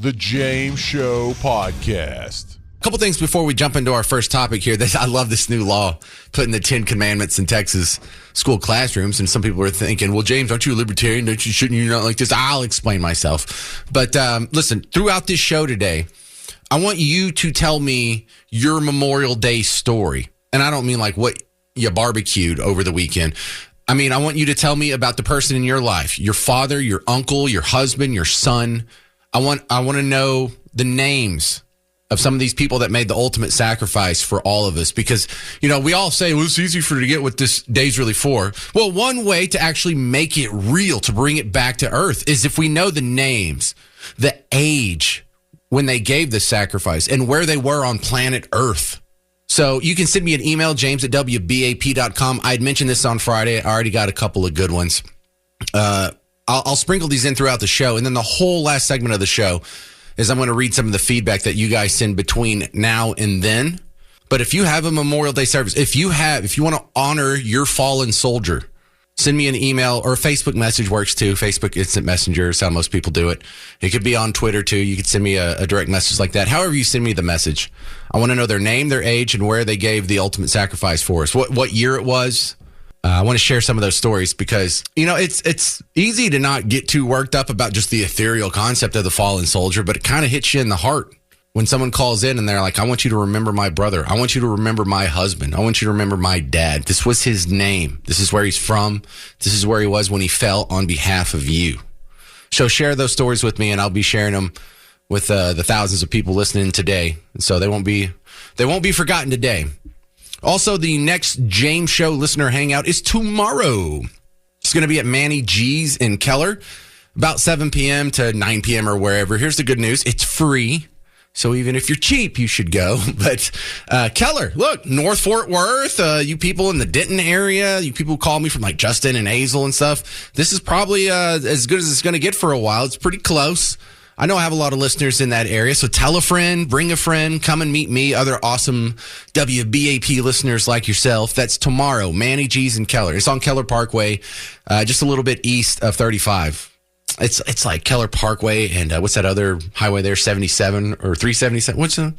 The James Show Podcast. A couple things before we jump into our first topic here. I love this new law putting the 10 Commandments in Texas school classrooms. And some people are thinking, well, James, aren't you a libertarian? Shouldn't you not like this? I'll explain myself. But listen, throughout this show today, I want you to tell me your Memorial Day story. And I don't mean like what you barbecued over the weekend. I mean, I want you to tell me about the person in your life, your father, your uncle, your husband, your son. I want to know the names of some of these people that made the ultimate sacrifice for all of us. Because, we all say, well, it's easy for you to get what this day's really for. Well, one way to actually make it real, to bring it back to earth, is if we know the names, the age when they gave the sacrifice, and where they were on planet Earth. So you can send me an email, james@wbap.com. I'd mentioned this on Friday. I already got a couple of good ones. I'll sprinkle these in throughout the show. And then the whole last segment of the show is I'm going to read some of the feedback that you guys send between now and then. But if you have a Memorial Day service, if you want to honor your fallen soldier, send me an email, or a Facebook message works too. Facebook Instant Messenger is how most people do it. It could be on Twitter too. You could send me a direct message like that. However you send me the message, I want to know their name, their age, and where they gave the ultimate sacrifice for us. What year it was. I want to share some of those stories because, it's easy to not get too worked up about just the ethereal concept of the fallen soldier, but it kind of hits you in the heart when someone calls in and they're like, I want you to remember my brother. I want you to remember my husband. I want you to remember my dad. This was his name. This is where he's from. This is where he was when he fell on behalf of you. So share those stories with me, and I'll be sharing them with the thousands of people listening today. So they won't be forgotten today. Also, the next James Show listener hangout is tomorrow. It's going to be at Manny G's in Keller, about 7 p.m. to 9 p.m. or wherever. Here's the good news. It's free. So even if you're cheap, you should go. But Keller, look, North Fort Worth, you people in the Denton area, you people who call me from like Justin and Hazel and stuff. This is probably as good as it's going to get for a while. It's pretty close. I know I have a lot of listeners in that area, so tell a friend, bring a friend, come and meet me, other awesome WBAP listeners like yourself. That's tomorrow, Manny G's in Keller. It's on Keller Parkway, just a little bit east of 35. It's like Keller Parkway and what's that other highway there, 77 or 377?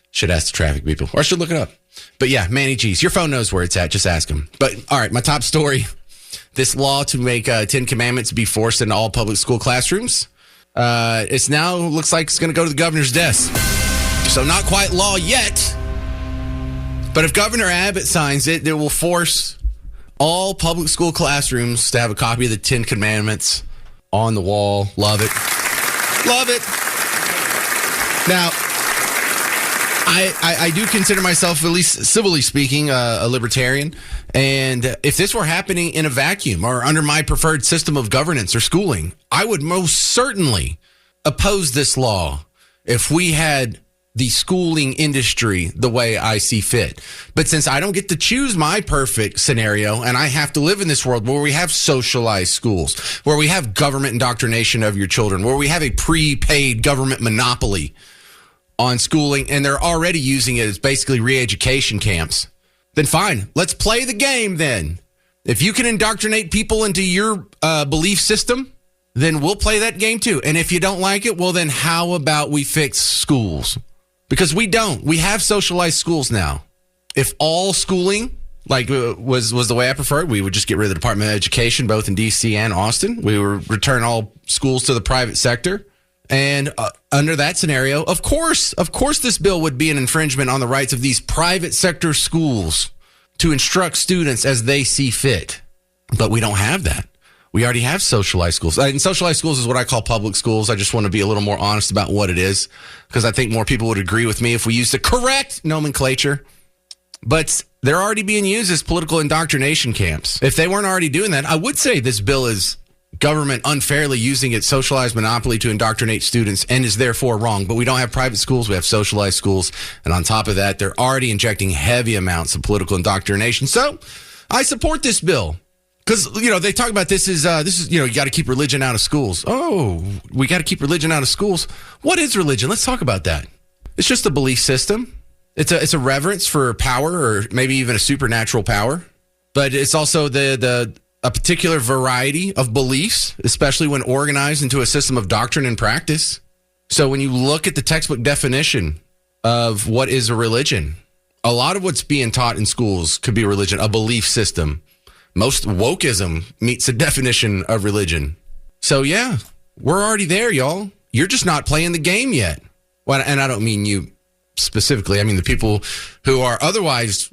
Should ask the traffic people, or I should look it up. But yeah, Manny G's. Your phone knows where it's at. Just ask them. But all right, my top story, this law to make 10 Commandments be forced into all public school classrooms. It's now looks like it's going to go to the governor's desk. So not quite law yet. But if Governor Abbott signs it, it will force all public school classrooms to have a copy of the 10 Commandments on the wall. Love it. Love it. Now, I do consider myself, at least civilly speaking, a libertarian. And if this were happening in a vacuum or under my preferred system of governance or schooling, I would most certainly oppose this law if we had the schooling industry the way I see fit. But since I don't get to choose my perfect scenario, and I have to live in this world where we have socialized schools, where we have government indoctrination of your children, where we have a prepaid government monopoly on schooling, and they're already using it as basically re-education camps, then fine, let's play the game then. If you can indoctrinate people into your belief system, then we'll play that game too. And if you don't like it, well then how about we fix schools? Because we don't. We have socialized schools now. If all schooling was the way I preferred, we would just get rid of the Department of Education, both in D.C. and Austin. We would return all schools to the private sector. And under that scenario, of course, this bill would be an infringement on the rights of these private sector schools to instruct students as they see fit. But we don't have that. We already have socialized schools. And socialized schools is what I call public schools. I just want to be a little more honest about what it is, because I think more people would agree with me if we used the correct nomenclature. But they're already being used as political indoctrination camps. If they weren't already doing that, I would say this bill is government unfairly using its socialized monopoly to indoctrinate students and is therefore wrong. But we don't have private schools. We have socialized schools. And on top of that, they're already injecting heavy amounts of political indoctrination. So I support this bill. Because, they talk about this is, you got to keep religion out of schools. Oh, we got to keep religion out of schools. What is religion? Let's talk about that. It's just a belief system. It's a reverence for power, or maybe even a supernatural power. But it's also a particular variety of beliefs, especially when organized into a system of doctrine and practice. So when you look at the textbook definition of what is a religion, a lot of what's being taught in schools could be a religion, a belief system. Most wokeism meets the definition of religion. So yeah, we're already there, y'all. You're just not playing the game yet. Well, and I don't mean you specifically. I mean the people who are otherwise,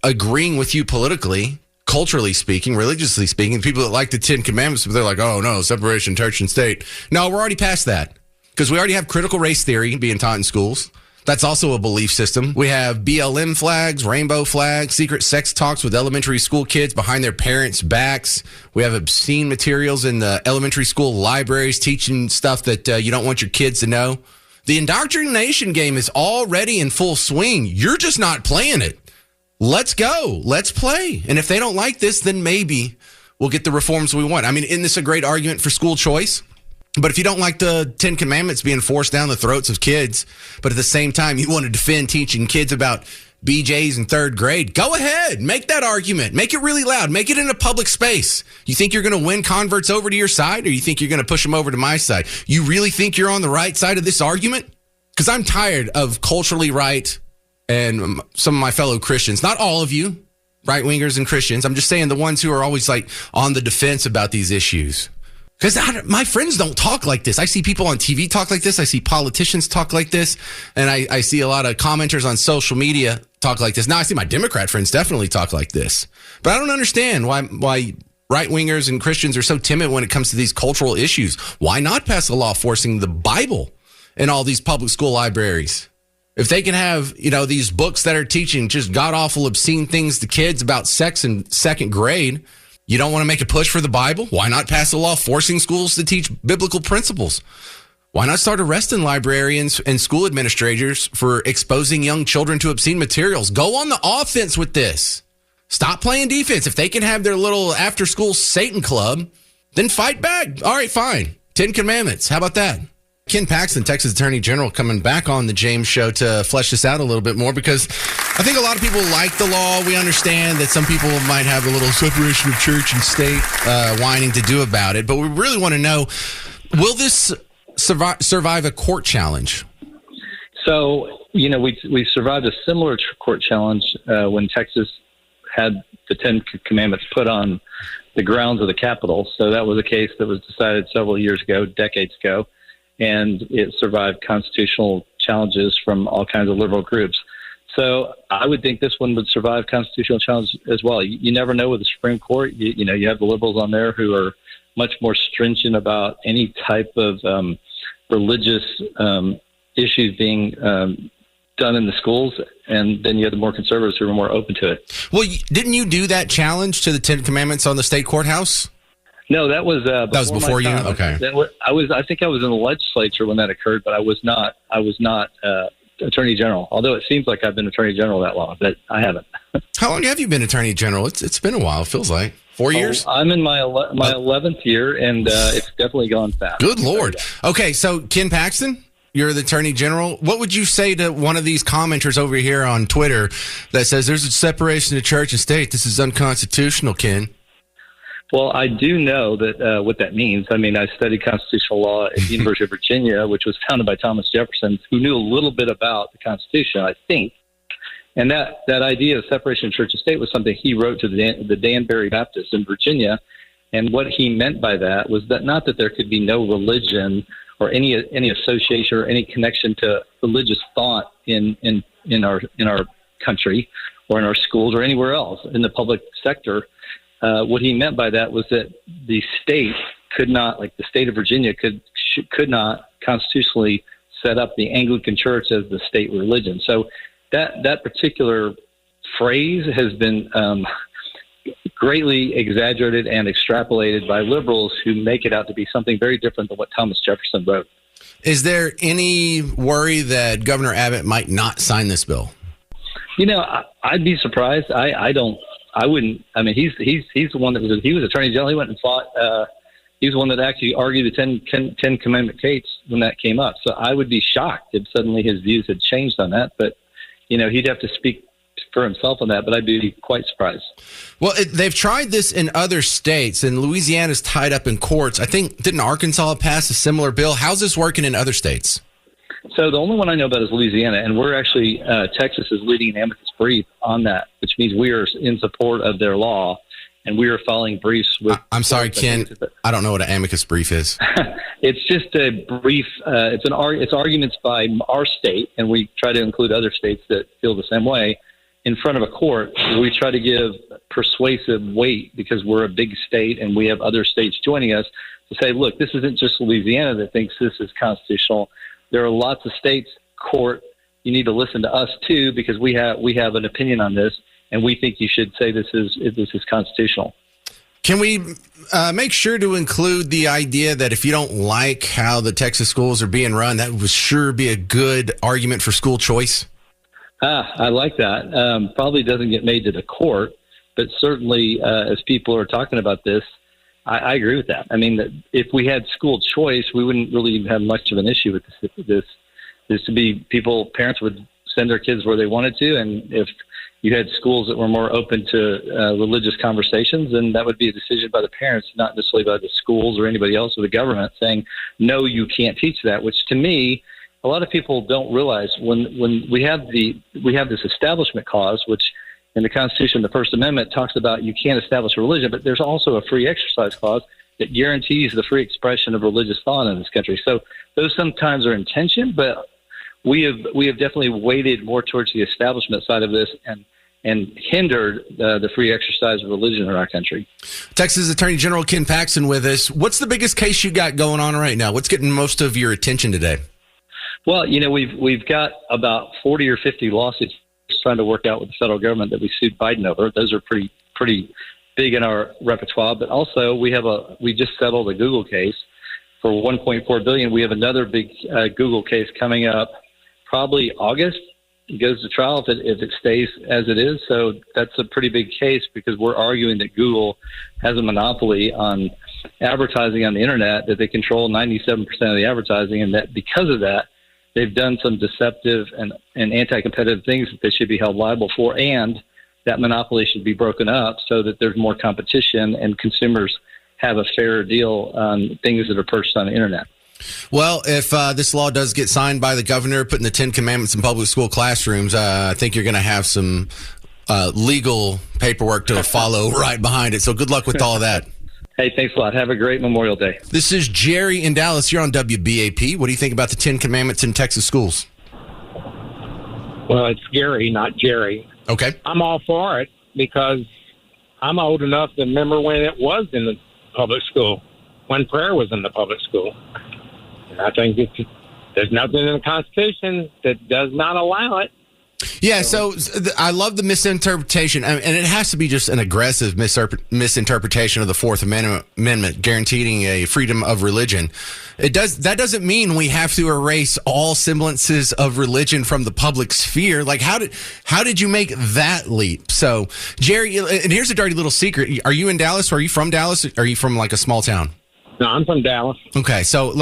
agreeing with you politically, culturally speaking, religiously speaking, people that like the 10 Commandments, but they're like, oh no, separation, church and state. No, we're already past that because we already have critical race theory being taught in schools. That's also a belief system. We have BLM flags, rainbow flags, secret sex talks with elementary school kids behind their parents' backs. We have obscene materials in the elementary school libraries teaching stuff that you don't want your kids to know. The indoctrination game is already in full swing. You're just not playing it. Let's go. Let's play. And if they don't like this, then maybe we'll get the reforms we want. I mean, isn't this a great argument for school choice? But if you don't like the 10 Commandments being forced down the throats of kids, but at the same time you want to defend teaching kids about BJs in third grade, go ahead. Make that argument. Make it really loud. Make it in a public space. You think you're going to win converts over to your side, or you think you're going to push them over to my side? You really think you're on the right side of this argument? Because I'm tired of culturally right and some of my fellow Christians, not all of you, right-wingers and Christians. I'm just saying the ones who are always like on the defense about these issues. Because my friends don't talk like this. I see people on TV talk like this. I see politicians talk like this. And I see a lot of commenters on social media talk like this. Now, I see my Democrat friends definitely talk like this. But I don't understand why right-wingers and Christians are so timid when it comes to these cultural issues. Why not pass a law forcing the Bible in all these public school libraries? If they can have, these books that are teaching just god-awful, obscene things to kids about sex in second grade, you don't want to make a push for the Bible? Why not pass a law forcing schools to teach biblical principles? Why not start arresting librarians and school administrators for exposing young children to obscene materials? Go on the offense with this. Stop playing defense. If they can have their little after-school Satan club, then fight back. All right, fine. 10 Commandments. How about that? Ken Paxton, Texas Attorney General, coming back on the James Show to flesh this out a little bit more, because I think a lot of people like the law. We understand that some people might have a little separation of church and state whining to do about it, but we really want to know, will this survive a court challenge? So, we survived a similar court challenge when Texas had the 10 Commandments put on the grounds of the Capitol. So that was a case that was decided several years ago, decades ago. And it survived constitutional challenges from all kinds of liberal groups. So I would think this one would survive constitutional challenge as well. You never know with the Supreme Court. You have the liberals on there who are much more stringent about any type of religious issues being done in the schools, and then you have the more conservatives who are more open to it. Well, didn't you do that challenge to the 10 Commandments on the state courthouse? No, that was before you. Okay, I think I was in the legislature when that occurred, but I was not Attorney General. Although it seems like I've been Attorney General that long, but I haven't. How long have you been Attorney General? It's been a while. It feels like 4 years. I'm in my 11th year, and it's definitely gone fast. Good Lord. Okay, so Ken Paxton, you're the Attorney General. What would you say to one of these commenters over here on Twitter that says there's a separation of church and state? This is unconstitutional, Ken. Well, I do know that what that means. I mean, I studied constitutional law at the University of Virginia, which was founded by Thomas Jefferson, who knew a little bit about the Constitution, I think. And that idea of separation of church and state was something he wrote to the Danbury Baptists in Virginia. And what he meant by that was that not that there could be no religion or any association or any connection to religious thought in our country or in our schools or anywhere else in the public sector. What he meant by that was that the state could not, like the state of Virginia, could not constitutionally set up the Anglican Church as the state religion. So that particular phrase has been greatly exaggerated and extrapolated by liberals who make it out to be something very different than what Thomas Jefferson wrote. Is there any worry that Governor Abbott might not sign this bill? I'd be surprised. I wouldn't. I mean, he's the one that he was Attorney General. He went and fought. He's the one that actually argued the 10 Commandment case when that came up. So I would be shocked if suddenly his views had changed on that. But he'd have to speak for himself on that, but I'd be quite surprised. Well, they've tried this in other states, and Louisiana's tied up in courts. I think, didn't Arkansas pass a similar bill? How's this working in other states? So the only one I know about is Louisiana, and we're actually, Texas is leading an amicus brief on that, which means we are in support of their law, and we are filing briefs with... I'm sorry, Ken, I don't know what an amicus brief is. It's just a brief, it's arguments by our state, and we try to include other states that feel the same way, in front of a court. We try to give persuasive weight because we're a big state and we have other states joining us to say, look, this isn't just Louisiana that thinks this is constitutional. There are lots of states, court, you need to listen to us too, because we have an opinion on this, and we think you should say this is constitutional. Can we make sure to include the idea that if you don't like how the Texas schools are being run, that would sure be a good argument for school choice? I like that. Probably doesn't get made to the court, but certainly as people are talking about this, I agree with that. I mean, if we had school choice, we wouldn't really have much of an issue with this. This to be parents would send their kids where they wanted to, and if you had schools that were more open to religious conversations, then that would be a decision by the parents, not necessarily by the schools or anybody else or the government saying, no, you can't teach that, which to me, a lot of people don't realize when we have this establishment clause, which in the Constitution, the First Amendment talks about you can't establish a religion, but there's also a free exercise clause that guarantees the free expression of religious thought in this country. So those sometimes are in tension, but we have definitely weighted more towards the establishment side of this and hindered the free exercise of religion in our country. Texas Attorney General Ken Paxton with us. What's the biggest case you got going on right now? What's getting most of your attention today? Well, we've got about 40 or 50 lawsuits trying to work out with the federal government that we sued Biden over. Those are pretty big in our repertoire. But also we just settled a Google case for $1.4 billion. We have another big Google case coming up probably August. It goes to trial if it stays as it is. So that's a pretty big case because we're arguing that Google has a monopoly on advertising on the internet, that they control 97% of the advertising, and that because of that, they've done some deceptive and anti-competitive things that they should be held liable for, and that monopoly should be broken up so that there's more competition and consumers have a fairer deal on things that are purchased on the internet. Well, if this law does get signed by the governor, putting the 10 Commandments in public school classrooms, I think you're going to have some legal paperwork to follow right behind it. So good luck with all of that. Hey, thanks a lot. Have a great Memorial Day. This is Jerry in Dallas. You're on WBAP. What do you think about the 10 Commandments in Texas schools? Well, it's Gary, not Jerry. Okay. I'm all for it because I'm old enough to remember when it was in the public school, when prayer was in the public school. And I think there's nothing in the Constitution that does not allow it. Yeah, so I love the misinterpretation, and it has to be just an aggressive misinterpretation of the Fourth Amendment guaranteeing a freedom of religion. That doesn't mean we have to erase all semblances of religion from the public sphere. Like, how did you make that leap? So, Jerry, and here's a dirty little secret: are you in Dallas? Or are you from Dallas? Or are you from like a small town? No, I'm from Dallas. Okay, so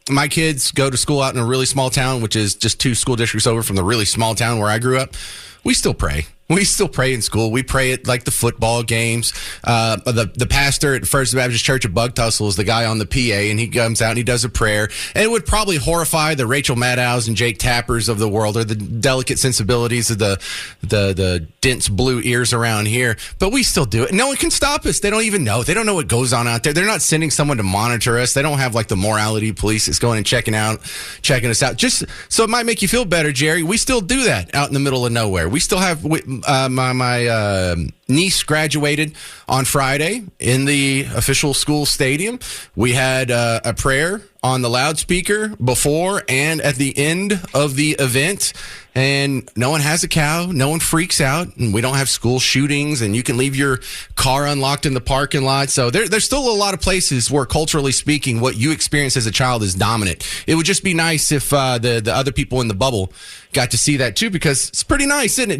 my kids go to school out in a really small town, which is just 2 school districts over from the really small town where I grew up. We still pray. We still pray in school. We pray at like the football games. The pastor at First Baptist Church of Bug Tussle is the guy on the PA, and he comes out and he does a prayer. And it would probably horrify the Rachel Maddows and Jake Tappers of the world, or the delicate sensibilities of the dense blue ears around here. But we still do it. No one can stop us. They don't even know. They don't know what goes on out there. They're not sending someone to monitor us. They don't have like the morality police that's going and checking us out. Just so it might make you feel better, Jerry, we still do that out in the middle of nowhere. We still have my niece graduated on Friday in the official school stadium. We had a prayer on the loudspeaker before and at the end of the event, and no one has a cow, no one freaks out, and we don't have school shootings, and you can leave your car unlocked in the parking lot. So there's still a lot of places where, culturally speaking, what you experience as a child is dominant. It would just be nice if the other people in the bubble got to see that too, because it's pretty nice, isn't it,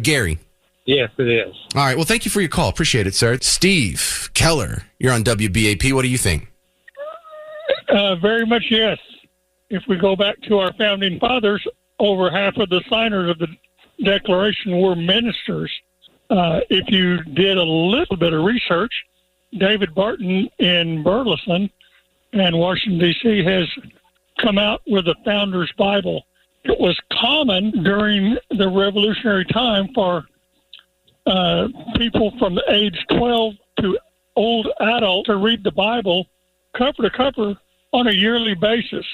Gary? Yes, it is. All right. Well, thank you for your call. Appreciate it, sir. Steve Keller, you're on WBAP. What do you think? Very much yes. If we go back to our founding fathers, over half of the signers of the Declaration were ministers. If you did a little bit of research, David Barton in Burleson and Washington, D.C. has come out with a Founder's Bible. It was common during the Revolutionary time for people from the age 12 to old adult to read the Bible cover to cover on a yearly basis.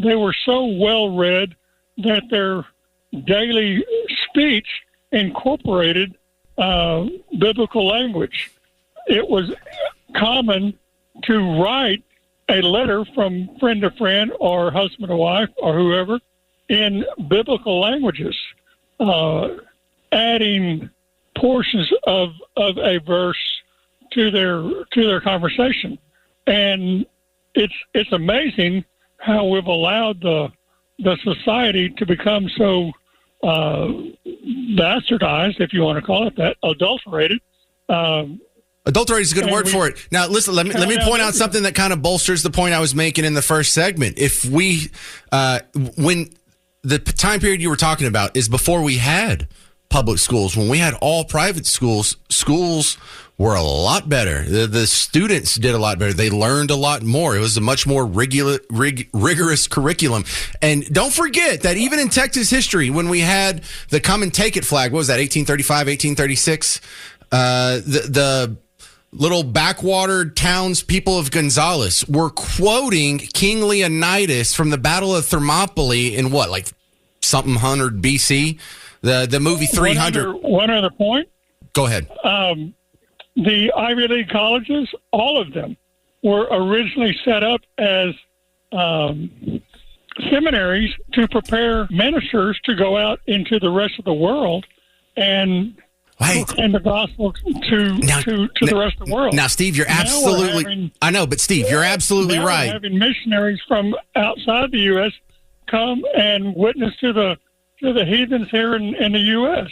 They were so well read that their daily speech incorporated biblical language. It was common to write a letter from friend to friend or husband to wife or whoever in biblical languages, adding portions of a verse to their conversation. And it's amazing how we've allowed the society to become so bastardized, if you want to call it that, adulterated. Adulterated is a good word for it. Now, listen, let me point out something that kind of bolsters the point I was making in the first segment. If we, when the time period you were talking about is before we had public schools, when we had all private schools, schools were a lot better. The students did a lot better. They learned a lot more. It was a much more rigorous curriculum. And don't forget that even in Texas history, when we had the come and take it flag, what was that, 1835, 1836? The little backwater townspeople of Gonzales were quoting King Leonidas from the Battle of Thermopylae in what, like something 100 BC? The movie 300. One other point. Go ahead. The Ivy League colleges, all of them, were originally set up as seminaries to prepare ministers to go out into the rest of the world and proclaim the gospel to the rest of the world. Now, Steve, you're absolutely... I know, but Steve, you're absolutely right. We're having missionaries from outside the U.S. come and witness to the heathens here in the U.S.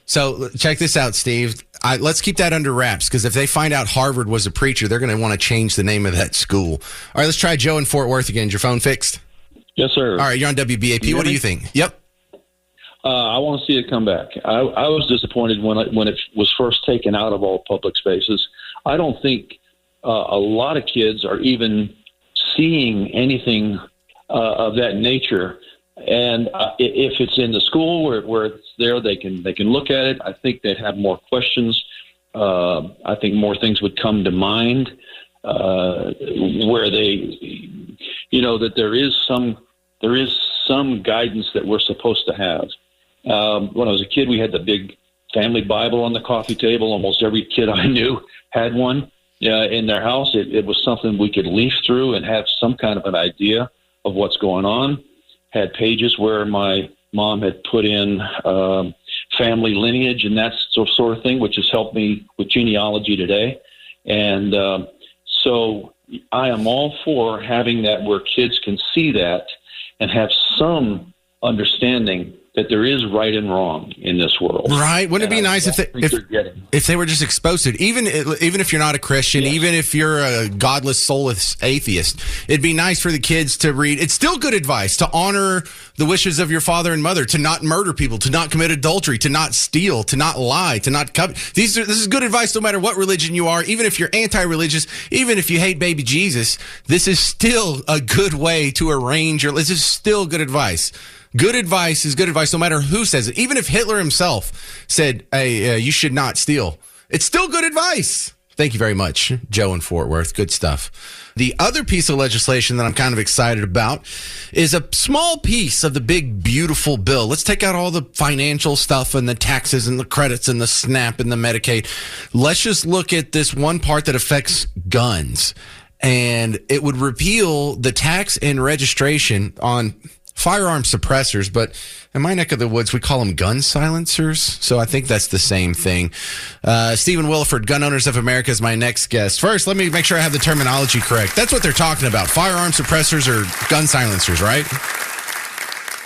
So check this out, Steve. Let's keep that under wraps, because if they find out Harvard was a preacher, they're going to want to change the name of that school. All right, let's try Joe in Fort Worth again. Is your phone fixed? Yes, sir. All right, you're on WBAP. What do you think? Yep. I want to see it come back. I was disappointed when it was first taken out of all public spaces. I don't think a lot of kids are even seeing anything of that nature. And if it's in the school where it's there, they can look at it. I think they'd have more questions. I think more things would come to mind where they, that there is some guidance that we're supposed to have. When I was a kid, we had the big family Bible on the coffee table. Almost every kid I knew had one in their house. It was something we could leaf through and have some kind of an idea of what's going on. Had pages where my mom had put in family lineage and that sort of thing, which has helped me with genealogy today. And so I am all for having that where kids can see that and have some understanding that there is right and wrong in this world. Right. Wouldn't it be nice if they were just exposed to it? Even if you're not a Christian, yes. Even if you're a godless, soulless atheist, it'd be nice for the kids to read. It's still good advice to honor the wishes of your father and mother, to not murder people, to not commit adultery, to not steal, to not lie, to not covet. This is good advice no matter what religion you are. Even if you're anti-religious, even if you hate baby Jesus, this is still a good way to arrange this is still good advice. Good advice is good advice no matter who says it. Even if Hitler himself said, hey, you should not steal, it's still good advice. Thank you very much, Joe in Fort Worth. Good stuff. The other piece of legislation that I'm kind of excited about is a small piece of the big, beautiful bill. Let's take out all the financial stuff and the taxes and the credits and the SNAP and the Medicaid. Let's just look at this one part that affects guns. And it would repeal the tax and registration on firearm suppressors, but in my neck of the woods, we call them gun silencers. So I think that's the same thing. Stephen Williford, Gun Owners of America, is my next guest. First, let me make sure I have the terminology correct. That's what they're talking about. Firearm suppressors or gun silencers, right?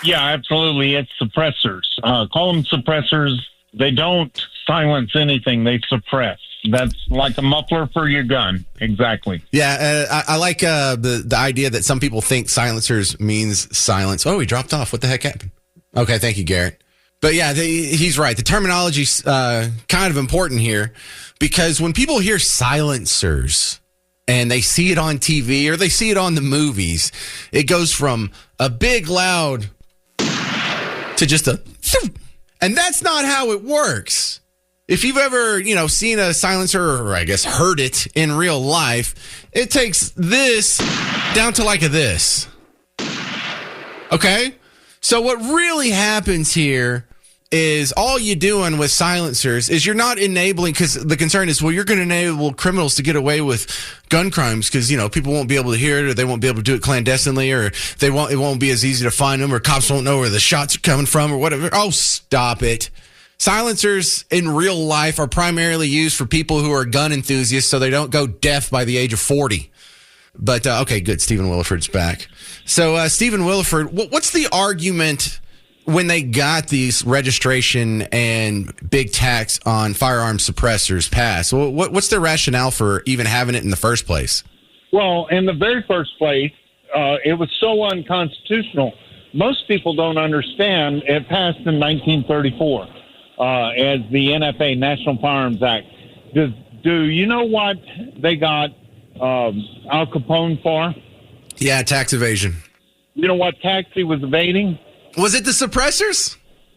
Yeah, absolutely. It's suppressors. Call them suppressors. They don't silence anything. They suppress. That's like a muffler for your gun. Exactly. Yeah, I like the idea that some people think silencers means silence. Oh, he dropped off. What the heck happened? Okay, thank you, Garrett. But yeah, he's right. The terminology's kind of important here because when people hear silencers and they see it on TV or they see it on the movies, it goes from a big loud to just a, and that's not how it works. If you've ever, seen a silencer or I guess heard it in real life, it takes this down to like a this. Okay? So what really happens here is all you're doing with silencers is you're not enabling, because the concern is, well, you're going to enable criminals to get away with gun crimes because, people won't be able to hear it or they won't be able to do it clandestinely or it won't be as easy to find them or cops won't know where the shots are coming from or whatever. Oh, stop it. Silencers in real life are primarily used for people who are gun enthusiasts so they don't go deaf by the age of 40. But, okay, good. Stephen Williford's back. So, Stephen Williford, what's the argument when they got these registration and big tax on firearm suppressors passed? What's their rationale for even having it in the first place? Well, in the very first place, it was so unconstitutional. Most people don't understand it passed in 1934 as the NFA, National Firearms Act. Do you know what they got Al Capone for? Yeah, tax evasion. You know what tax he was evading? Was it the suppressors?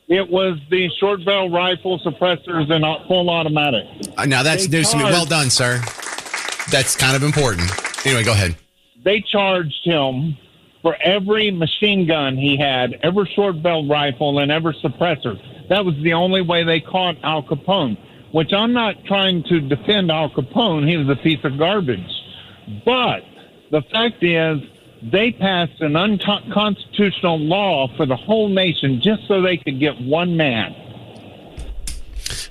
It was the short barrel rifle suppressors and full automatic. Now that's news to me. Well done, sir. That's kind of important. Anyway, go ahead. They charged him for every machine gun he had, every short barrel rifle, and every suppressor. That was the only way they caught Al Capone, which I'm not trying to defend Al Capone. He was a piece of garbage. But the fact is, they passed an unconstitutional law for the whole nation just so they could get one man.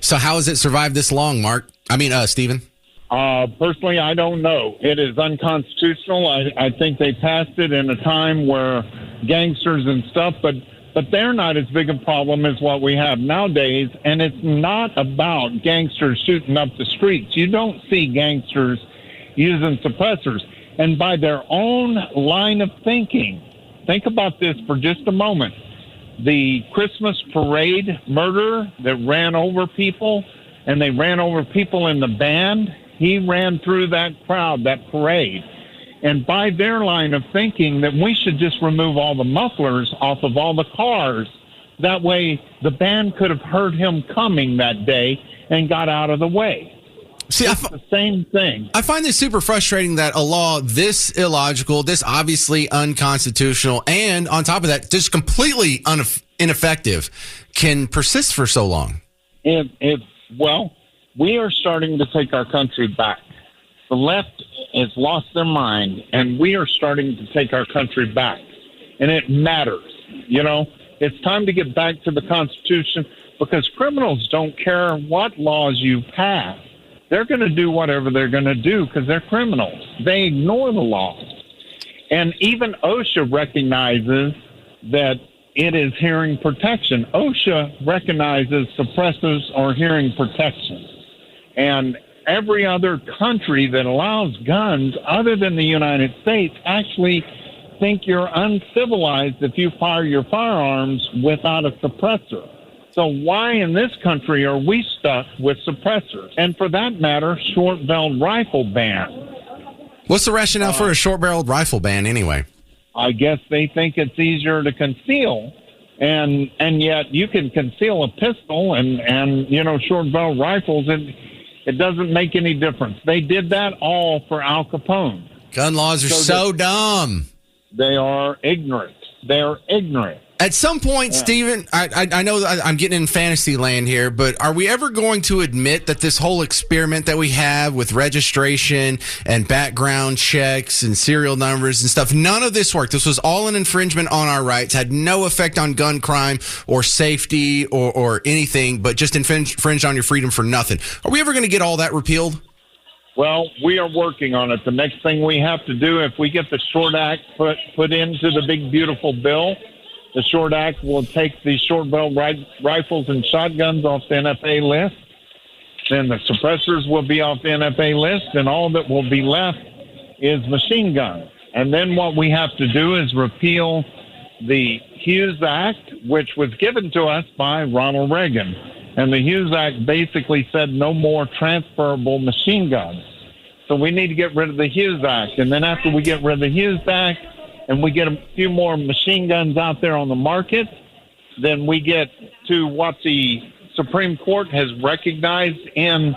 So how has it survived this long, Stephen? Personally, I don't know. It is unconstitutional. I think they passed it in a time where gangsters and stuff, but they're not as big a problem as what we have nowadays. And it's not about gangsters shooting up the streets. You don't see gangsters using suppressors. And by their own line of thinking, think about this for just a moment. The Christmas parade murder that ran over people, and they ran over people in the band, he ran through that crowd, that parade. And by their line of thinking that we should just remove all the mufflers off of all the cars, that way the band could have heard him coming that day and got out of the way. See, it's the same thing. I find this super frustrating that a law this illogical, this obviously unconstitutional, and on top of that, just completely ineffective can persist for so long. Well, we are starting to take our country back. The left has lost their mind, and we are starting to take our country back. And it matters. It's time to get back to the Constitution because criminals don't care what laws you pass. They're going to do whatever they're going to do because they're criminals. They ignore the laws. And even OSHA recognizes that it is hearing protection. OSHA recognizes suppressors are hearing protection. And every other country that allows guns other than the United States actually think you're uncivilized if you fire your firearms without a suppressor. So why in this country are we stuck with suppressors? And for that matter, short-barreled rifle ban. What's the rationale for a short-barreled rifle ban anyway? I guess they think it's easier to conceal. And yet you can conceal a pistol and short-barreled rifles, and it doesn't make any difference. They did that all for Al Capone. Gun laws are so dumb. They are ignorant. They're ignorant. At some point, Stephen, I know I'm getting in fantasy land here, but are we ever going to admit that this whole experiment that we have with registration and background checks and serial numbers and stuff, none of this worked? This was all an infringement on our rights, had no effect on gun crime or safety or anything, but just infringed on your freedom for nothing. Are we ever going to get all that repealed? Well, we are working on it. The next thing we have to do, if we get the Short Act put into the big, beautiful bill, the Short Act will take the short-barrel rifles and shotguns off the NFA list. Then the suppressors will be off the NFA list, and all that will be left is machine guns. And then what we have to do is repeal the Hughes Act, which was given to us by Ronald Reagan. And the Hughes Act basically said no more transferable machine guns. So we need to get rid of the Hughes Act. And then after we get rid of the Hughes Act and we get a few more machine guns out there on the market, then we get to what the Supreme Court has recognized in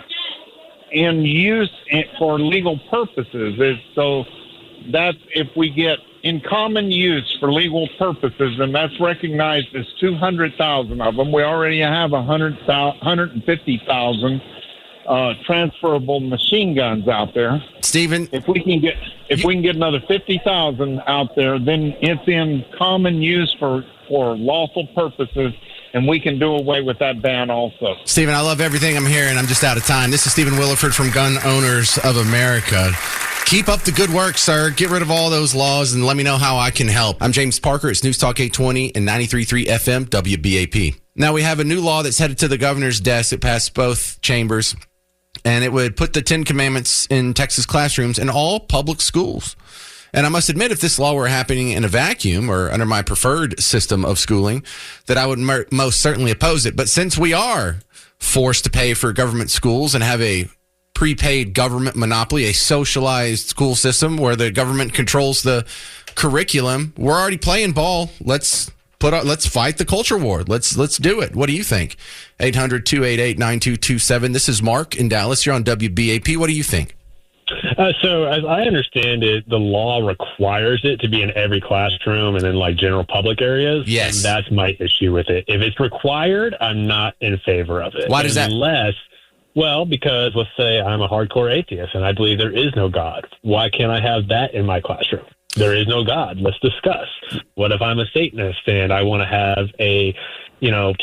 use for legal purposes. So that's if we get in common use for legal purposes, and that's recognized as 200,000 of them. We already have 150,000 transferable machine guns out there. Stephen, if we can get another 50,000 out there, then it's in common use for lawful purposes, and we can do away with that ban also. Stephen, I love everything I'm hearing. I'm just out of time. This is Stephen Williford from Gun Owners of America. Keep up the good work, sir. Get rid of all those laws and let me know how I can help. I'm James Parker. It's News Talk 820 and 93.3 FM WBAP. Now, we have a new law that's headed to the governor's desk. It passed both chambers, and it would put the 10 Commandments in Texas classrooms in all public schools. And I must admit, if this law were happening in a vacuum or under my preferred system of schooling, that I would most certainly oppose it. But since we are forced to pay for government schools and have a prepaid government monopoly, a socialized school system where the government controls the curriculum, we're already playing ball. Let's fight the culture war. Let's do it. What do you think? 800-288-9227. This is Mark in Dallas. You're on WBAP. What do you think? So as I understand it, the law requires it to be in every classroom and in like general public areas. Yes. And that's my issue with it. If it's required, I'm not in favor of it. Why does that? Well, because let's say I'm a hardcore atheist and I believe there is no God. Why can't I have that in my classroom? There is no God. Let's discuss. What if I'm a Satanist and I want to have a,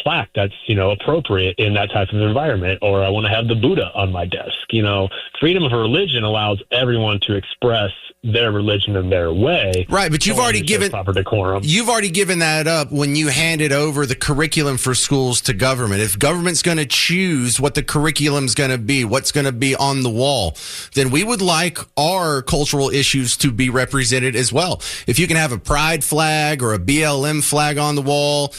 plaque that's, appropriate in that type of environment, or I want to have the Buddha on my desk? Freedom of religion allows everyone to express their religion in their way. Right, but you've already given proper decorum. You've already given that up when you handed over the curriculum for schools to government. If government's going to choose what the curriculum's going to be, what's going to be on the wall, then we would like our cultural issues to be represented as well. If you can have a pride flag or a BLM flag on the wall,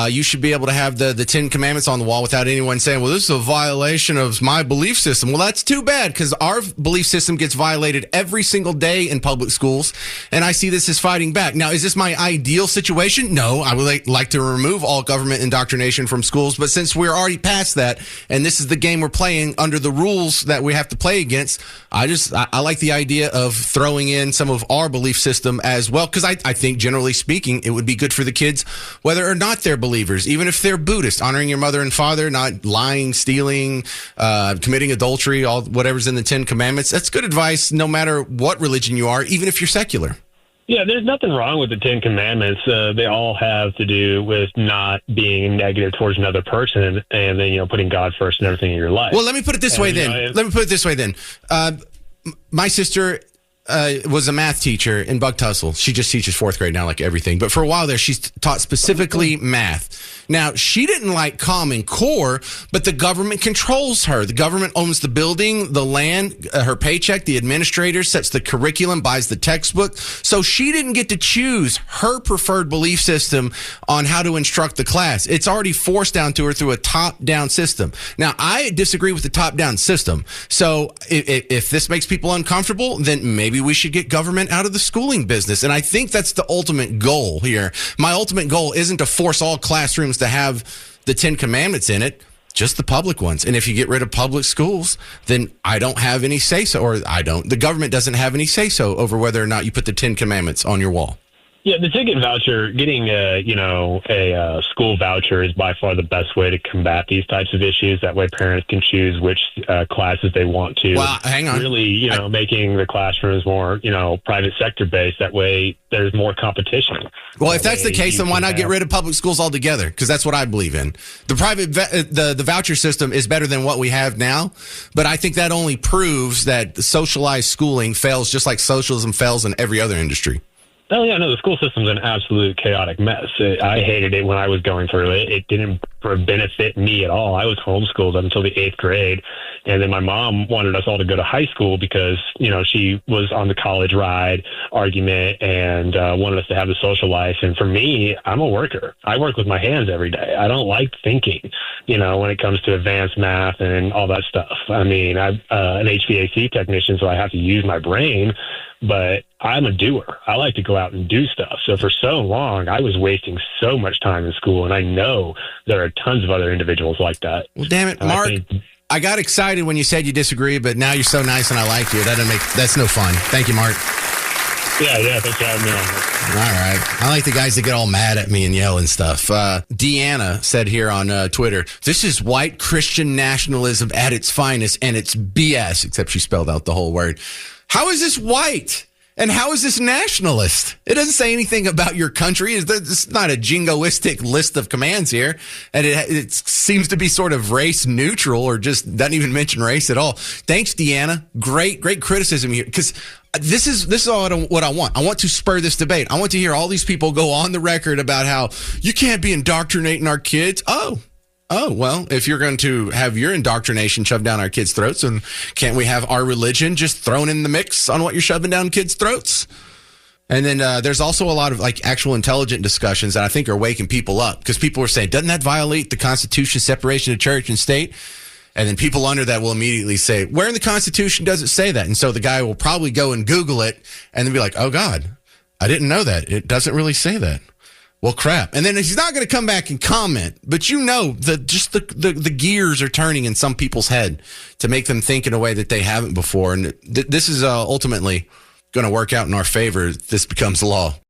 you should be able to have the 10 Commandments on the wall without anyone saying, well, this is a violation of my belief system. Well, that's too bad, because our belief system gets violated every single day in public schools, and I see this as fighting back. Now, is this my ideal situation? No, I would like to remove all government indoctrination from schools, but since we're already past that, and this is the game we're playing under the rules that we have to play against, I like the idea of throwing in some of our belief system as well, because I think, generally speaking, it would be good for the kids, whether or not they're believers, even if they're Buddhist, honoring your mother and father, not lying, stealing, committing adultery, all whatever's in the 10 Commandments. That's good advice no matter what religion you are, even if you're secular. Yeah, there's nothing wrong with the 10 Commandments. They all have to do with not being negative towards another person and then, putting God first in everything in your life. Well, let me put it this way then. My sister was a math teacher in Buck Tussle. She just teaches fourth grade now, like everything. But for a while there, she's taught specifically math. Now, she didn't like Common Core, but the government controls her. The government owns the building, the land, her paycheck. The administrator sets the curriculum, buys the textbook. So she didn't get to choose her preferred belief system on how to instruct the class. It's already forced down to her through a top-down system. Now, I disagree with the top-down system. So if this makes people uncomfortable, then maybe we should get government out of the schooling business. And I think that's the ultimate goal here. My ultimate goal isn't to force all classrooms to have the 10 Commandments in it, just the public ones. And if you get rid of public schools, then I don't have any say-so, or the government doesn't have any say-so over whether or not you put the 10 Commandments on your wall. Yeah, the ticket voucher, getting a school voucher is by far the best way to combat these types of issues. That way parents can choose which classes they want to. Well, hang on. Really, making the classrooms more, private sector based. That way there's more competition. Well, if that's the case, then why not get rid of public schools altogether? Because that's what I believe in. The private, the voucher system is better than what we have now, but I think that only proves that socialized schooling fails just like socialism fails in every other industry. Oh, yeah, no, the school system's an absolute chaotic mess. I hated it when I was going through it. It didn't benefit me at all. I was homeschooled up until the 8th grade. And then my mom wanted us all to go to high school because, she was on the college ride argument and wanted us to have the social life. And for me, I'm a worker. I work with my hands every day. I don't like thinking, when it comes to advanced math and all that stuff. I mean, I'm an HVAC technician, so I have to use my brain. But I'm a doer. I like to go out and do stuff. So for so long, I was wasting so much time in school, and I know there are tons of other individuals like that. Well, damn it, Mark. I got excited when you said you disagree, but now you're so nice and I like you. That's no fun. Thank you, Mark. Yeah, thanks for having me on. All right. I like the guys that get all mad at me and yell and stuff. Deanna said here on Twitter, this is white Christian nationalism at its finest, and it's BS, except she spelled out the whole word. How is this white? And how is this nationalist? It doesn't say anything about your country. It's not a jingoistic list of commands here. And it seems to be sort of race neutral or just doesn't even mention race at all. Thanks, Deanna. Great criticism here. Because this is all what I want. I want to spur this debate. I want to hear all these people go on the record about how you can't be indoctrinating our kids. Oh, well, if you're going to have your indoctrination shoved down our kids' throats, then can't we have our religion just thrown in the mix on what you're shoving down kids' throats? And then there's also a lot of actual intelligent discussions that I think are waking people up because people are saying, doesn't that violate the Constitution, separation of church and state? And then people under that will immediately say, where in the Constitution does it say that? And so the guy will probably go and Google it and then be like, oh, God, I didn't know that. It doesn't really say that. Well, crap. And then he's not going to come back and comment, but the gears are turning in some people's head to make them think in a way that they haven't before. And this is ultimately going to work out in our favor if this becomes law.